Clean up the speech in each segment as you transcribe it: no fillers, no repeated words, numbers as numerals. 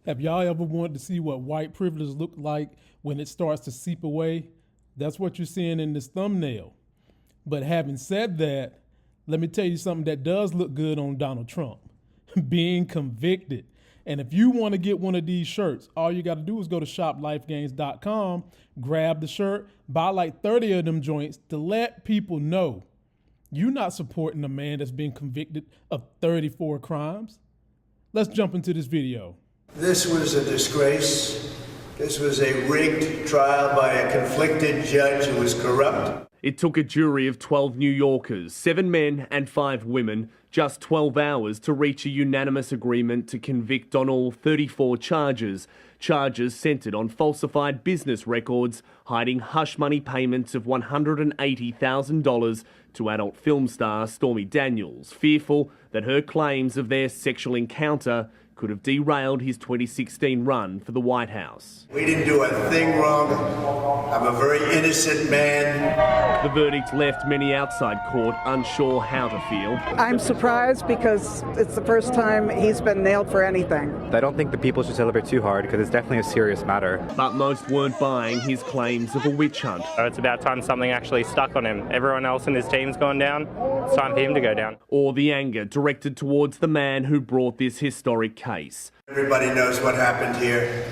Have y'all ever wanted to see what white privilege looked like when it starts to seep away? That's what you're seeing in this thumbnail. But having said that, let me tell you something that does look good on Donald Trump, being convicted. And if you want to get one of these shirts, all you got to do is go to shoplifegains.com, grab the shirt, buy like 30 of them joints to let people know you're not supporting a man that's been convicted of 34 crimes. Let's jump into this video. This was a disgrace. This was a rigged trial by a conflicted judge who was corrupt. It took a jury of 12 New Yorkers, 7 men and 5 women, just 12 hours to reach a unanimous agreement to convict on all 34 charges. Charges centred on falsified business records, hiding hush money payments of $180,000 to adult film star Stormy Daniels, fearful that her claims of their sexual encounter could have derailed his 2016 run for the White House. We didn't do a thing wrong. I'm a very innocent man. The verdict left many outside court unsure how to feel. I'm surprised because it's the first time he's been nailed for anything. I don't think the people should celebrate too hard because it's definitely a serious matter. But most weren't buying his claims of a witch hunt. It's about time something actually stuck on him. Everyone else in his team's gone down. It's time for him to go down. Or the anger directed towards the man who brought this historic case. Everybody knows what happened here.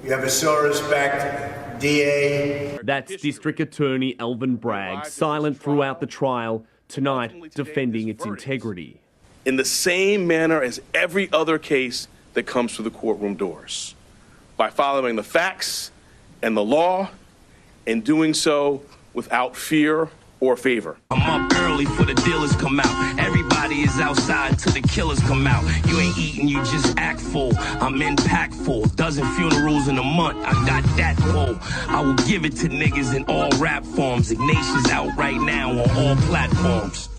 You have a Soros-backed DA. That's District Attorney Alvin Bragg, silent throughout the trial, tonight defending its integrity. In the same manner as every other case that comes through the courtroom doors, by following the facts and the law, and doing so without fear or favor. I'm up early for the dealers come out. Everybody is outside till the killers come out. You ain't eating, you just act full. I'm impactful. Dozen funerals in a month. I got that pull. I will give it to niggas in all rap forms. Ignatius out right now on all platforms.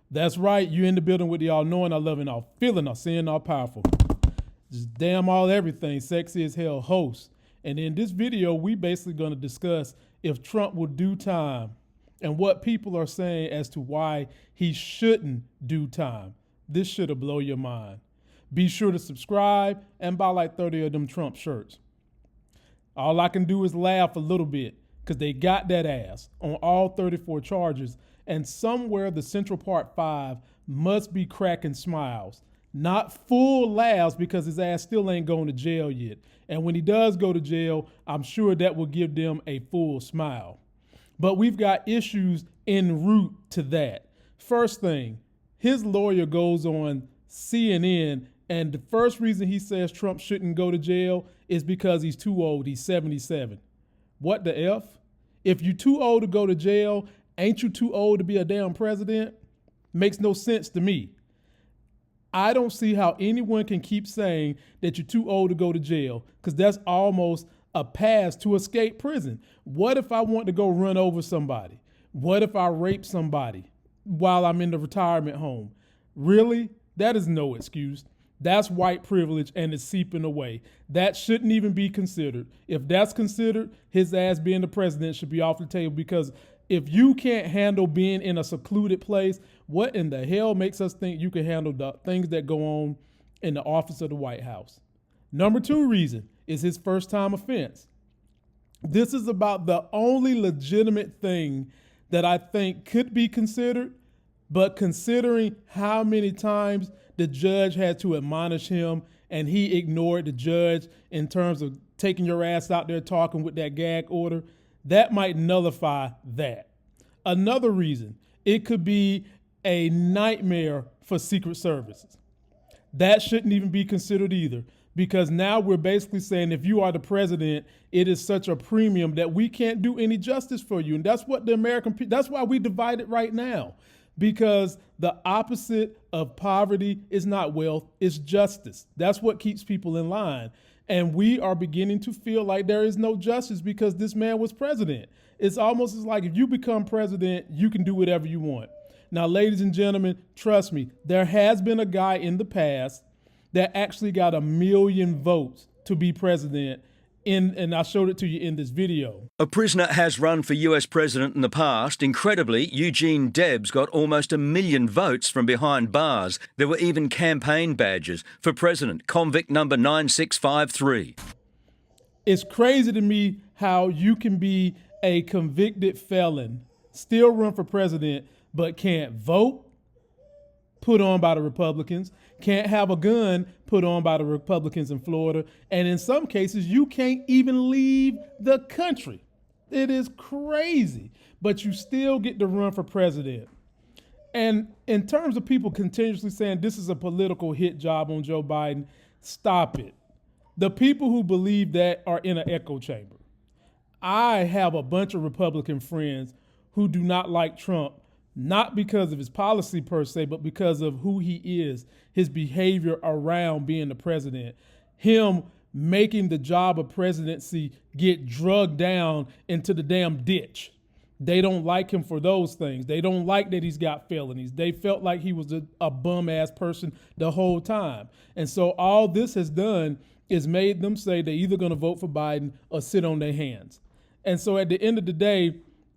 That's right. You in the building with the all knowing, all loving, all feeling, all seeing, all powerful. Just damn all everything. Sexy as hell host. And in this video, we basically going to discuss if Trump will do time and what people are saying as to why he shouldn't do time. This should have blown your mind. Be sure to subscribe and buy like 30 of them Trump shirts. All I can do is laugh a little bit because they got that ass on all 34 charges, and somewhere the Central Park 5 must be cracking smiles. Not full laughs because his ass still ain't going to jail yet. And when he does go to jail, I'm sure that will give them a full smile. But we've got issues en route to that. First thing, his lawyer goes on CNN, and the first reason he says Trump shouldn't go to jail is because he's too old. He's 77. What the F? If you're too old to go to jail, ain't you too old to be a damn president? Makes no sense to me. I don't see how anyone can keep saying that you're too old to go to jail, because that's almost a pass to escape prison. What if I want to go run over somebody? What if I rape somebody while I'm in the retirement home? Really? That is no excuse. That's white privilege and it's seeping away. That shouldn't even be considered. If that's considered, his ass being the president should be off the table, because if you can't handle being in a secluded place, what in the hell makes us think you can handle the things that go on in the office of the White House? Number 2 reason is his first time offense. This is about the only legitimate thing that I think could be considered, but considering how many times the judge had to admonish him and he ignored the judge in terms of taking your ass out there talking with that gag order, that might nullify that. Another reason, it could be a nightmare for Secret Services. That shouldn't even be considered either, because now we're basically saying if you are the president, it is such a premium that we can't do any justice for you. And that's what the American people, that's why we divide it right now, because the opposite of poverty is not wealth, it's justice. That's what keeps people in line. And we are beginning to feel like there is no justice because this man was president. It's almost as like if you become president, you can do whatever you want. Now, ladies and gentlemen, trust me, there has been a guy in the past that actually got 1 million votes to be president and I showed it to you in this video. A prisoner has run for US president in the past. Incredibly, Eugene Debs got almost 1 million votes from behind bars. There were even campaign badges for president, convict number 9653. It's crazy to me how you can be a convicted felon, still run for president, but can't vote, put on by the Republicans, can't have a gun put on by the Republicans in Florida, and in some cases, you can't even leave the country. It is crazy, but you still get to run for president. And in terms of people continuously saying this is a political hit job on Joe Biden, stop it. The people who believe that are in an echo chamber. I have a bunch of Republican friends who do not like Trump, not because of his policy per se, but because of who he is, his behavior around being the president, him making the job of presidency get drugged down into the damn ditch. They don't like him for those things. They don't like that he's got felonies. They felt like he was a bum-ass person the whole time. And so all this has done is made them say they're either going to vote for Biden or sit on their hands. And so at the end of the day,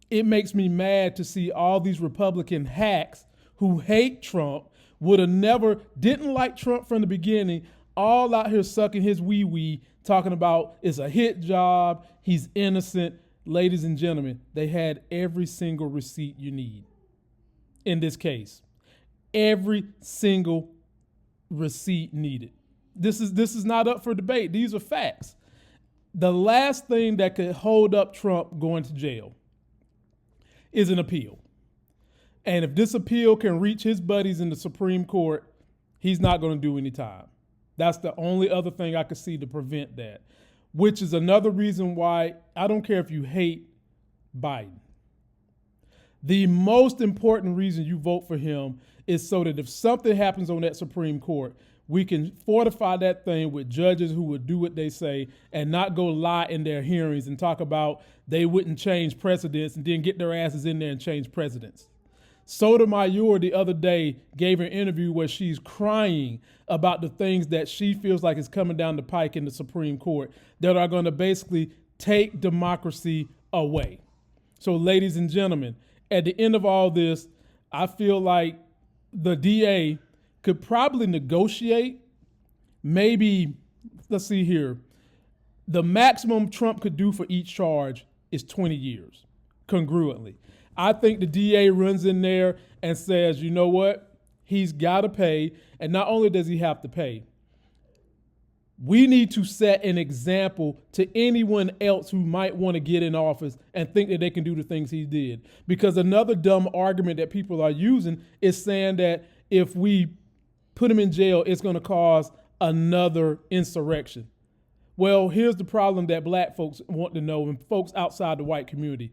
it makes me mad to see all these Republican hacks who hate Trump, didn't like Trump from the beginning, all out here sucking his wee-wee, talking about it's a hit job, he's innocent. Ladies and gentlemen, they had every single receipt you need in this case. Every single receipt needed. This is not up for debate. These are facts. The last thing that could hold up Trump going to jail is an appeal. And if this appeal can reach his buddies in the Supreme Court, he's not going to do any time. That's the only other thing I could see to prevent that, which is another reason why I don't care if you hate Biden. The most important reason you vote for him is so that if something happens on that Supreme Court, we can fortify that thing with judges who would do what they say and not go lie in their hearings and talk about they wouldn't change precedents and then get their asses in there and change precedents. Sotomayor the other day gave an interview where she's crying about the things that she feels like is coming down the pike in the Supreme Court that are going to basically take democracy away. So, ladies and gentlemen, at the end of all this, I feel like the DA could probably negotiate maybe, let's see here, the maximum Trump could do for each charge is 20 years, congruently. I think the DA runs in there and says, you know what? He's got to pay. And not only does he have to pay, we need to set an example to anyone else who might want to get in office and think that they can do the things he did. Because another dumb argument that people are using is saying that if we put him in jail, it's going to cause another insurrection. Well, here's the problem that black folks want to know and folks outside the white community.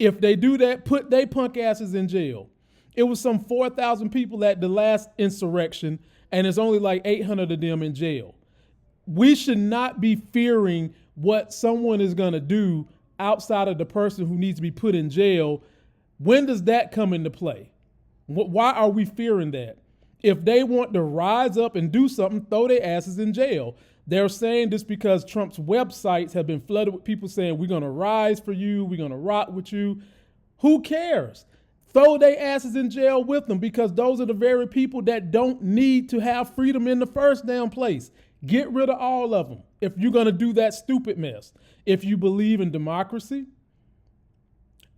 If they do that, put they punk asses in jail. It was some 4,000 people at the last insurrection, and there's only like 800 of them in jail. We should not be fearing what someone is going to do outside of the person who needs to be put in jail. When does that come into play? Why are we fearing that? If they want to rise up and do something, throw their asses in jail. They're saying this because Trump's websites have been flooded with people saying, we're going to rise for you, we're going to rock with you. Who cares? Throw their asses in jail with them, because those are the very people that don't need to have freedom in the first damn place. Get rid of all of them if you're going to do that stupid mess. If you believe in democracy,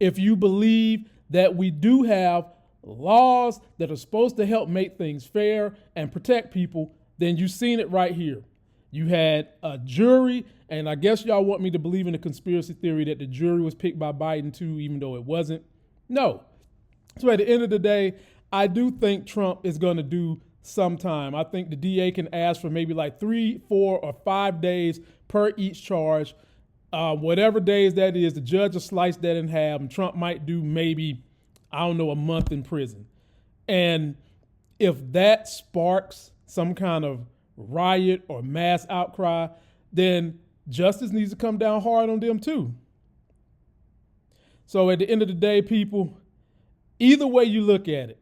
if you believe that we do have laws that are supposed to help make things fair and protect people, then you've seen it right here. You had a jury, and I guess y'all want me to believe in the conspiracy theory that the jury was picked by Biden too, even though it wasn't. No. So at the end of the day, I do think Trump is going to do some time. I think the DA can ask for maybe like 3, 4, or 5 days per each charge. Whatever days that is, the judge will slice that in half, and Trump might do maybe, I don't know, a month in prison. And if that sparks some kind of riot or mass outcry, then justice needs to come down hard on them too. So at the end of the day, people, either way you look at it,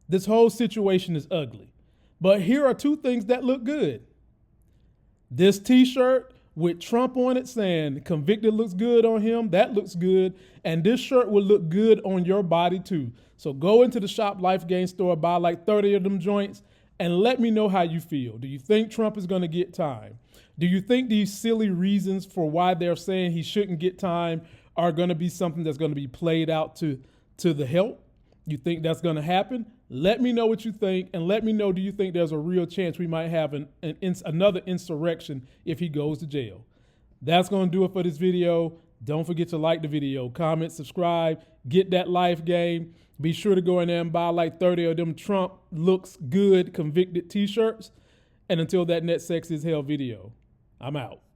this whole situation is ugly. But here are two things that look good. This t-shirt with Trump on it saying convicted looks good on him, that looks good, and this shirt will look good on your body too. So go into the Shop Life Game store, buy like 30 of them joints, and let me know how you feel. Do you think Trump is going to get time? Do you think these silly reasons for why they're saying he shouldn't get time are going to be something that's going to be played out to the help? You think that's going to happen? Let me know what you think, and let me know, do you think there's a real chance we might have another insurrection if he goes to jail? That's going to do it for this video. Don't forget to like the video, comment, subscribe, get that Life Game. Be sure to go in there and buy like 30 of them Trump looks good convicted t-shirts. And until that next Sex is Hell video, I'm out.